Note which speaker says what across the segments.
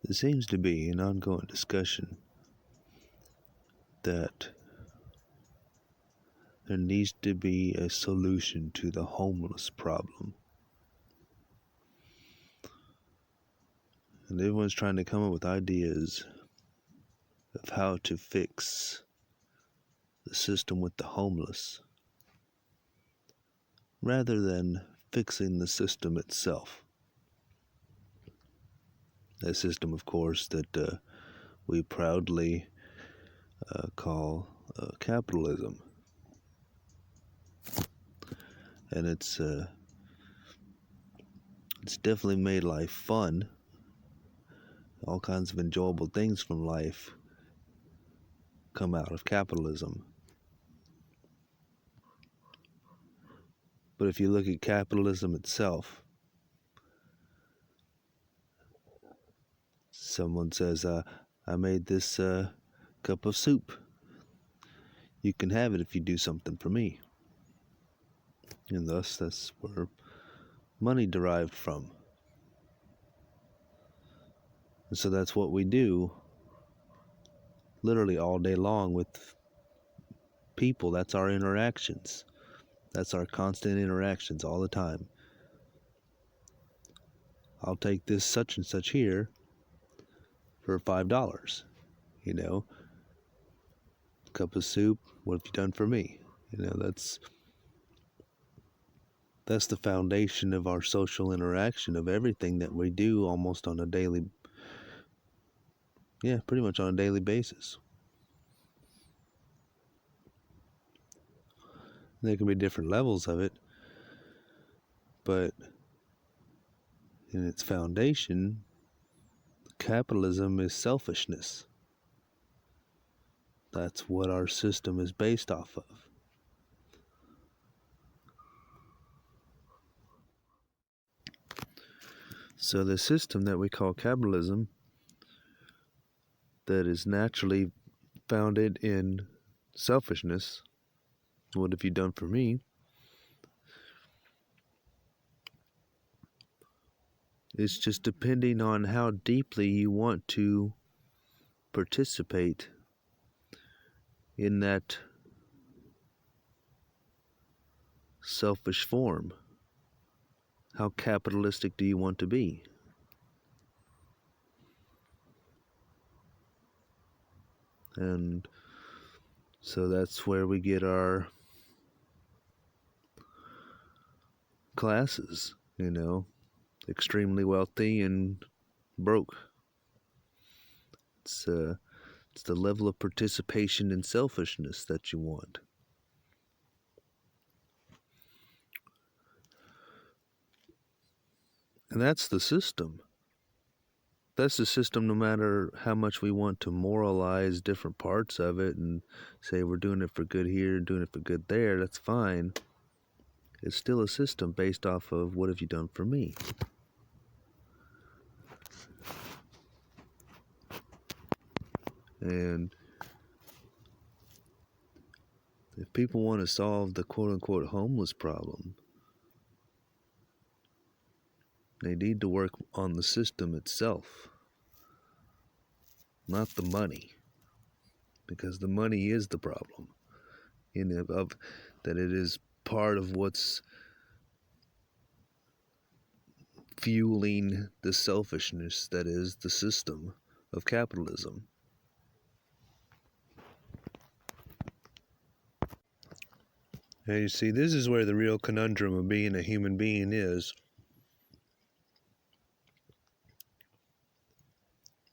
Speaker 1: There seems to be an ongoing discussion that there needs to be a solution to the homeless problem. And everyone's trying to come up with ideas of how to fix the system with the homeless, rather than fixing the system itself. A system, of course, that we proudly call capitalism. And it's definitely made life fun. All kinds of enjoyable things from life come out of capitalism. But if you look at capitalism itself, someone says, I made this cup of soup. You can have it if you do something for me. And thus, that's where money derived from. And so that's what we do literally all day long with people. That's our interactions. That's our constant interactions all the time. I'll take this such and such here for $5. Cup of soup, what have you done for me? That's the foundation of our social interaction, of everything that we do almost on a daily, pretty much on a daily basis. There can be different levels of it, but in its foundation, capitalism is selfishness. That's what our system is based off of. So the system that we call capitalism, that is naturally founded in selfishness, what have you done for me, it's just depending on how deeply you want to participate in that selfish form. How capitalistic do you want to be? And so that's where we get our classes, extremely wealthy and broke. It's the level of participation in selfishness that you want. And that's the system. That's the system no matter how much we want to moralize different parts of it and say we're doing it for good here, doing it for good there, that's fine. It's still a system based off of what have you done for me. And if people want to solve the quote-unquote homeless problem, they need to work on the system itself, not the money, because the money is the problem, that it is part of what's fueling the selfishness that is the system of capitalism. And you see, this is where the real conundrum of being a human being is.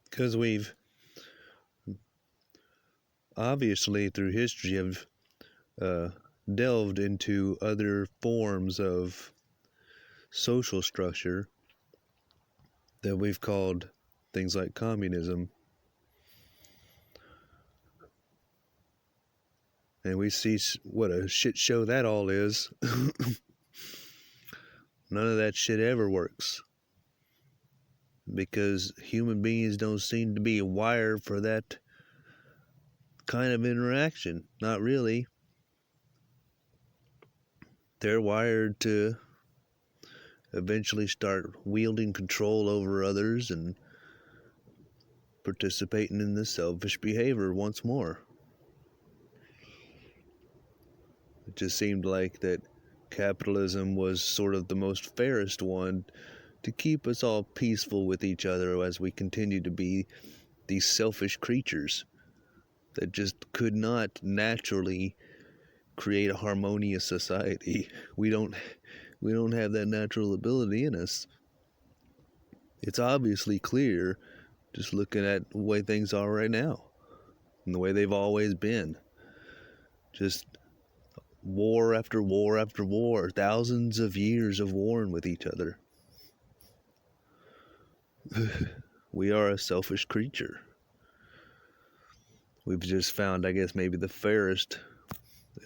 Speaker 1: Because we've obviously through history have delved into other forms of social structure that we've called things like communism. And we see what a shit show that all is. None of that shit ever works. Because human beings don't seem to be wired for that kind of interaction. Not really. They're wired to eventually start wielding control over others and participating in this selfish behavior once more. It just seemed like that capitalism was sort of the most fairest one to keep us all peaceful with each other as we continue to be these selfish creatures that just could not naturally create a harmonious society. We don't have that natural ability in us. It's obviously clear just looking at the way things are right now and the way they've always been. Just war after war after war, thousands of years of warring with each other. We are a selfish creature. We've just found, I guess, maybe the fairest.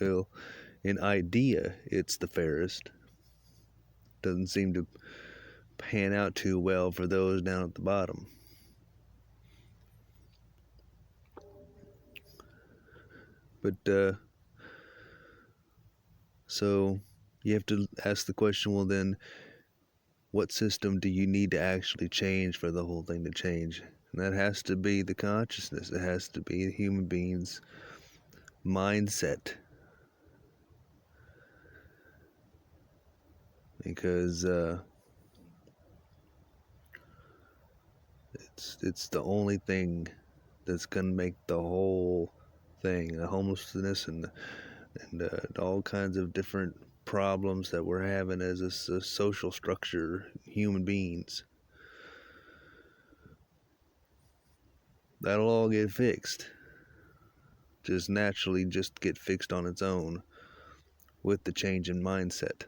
Speaker 1: Well, in idea, it's the fairest. Doesn't seem to pan out too well for those down at the bottom. But, so you have to ask the question, well then, what system do you need to actually change for the whole thing to change? And that has to be the consciousness. It has to be the human being's mindset. Because it's the only thing that's gonna make the whole thing, the homelessness and all kinds of different problems that we're having as a social structure, human beings. That'll all get fixed. Just naturally just get fixed on its own with the change in mindset.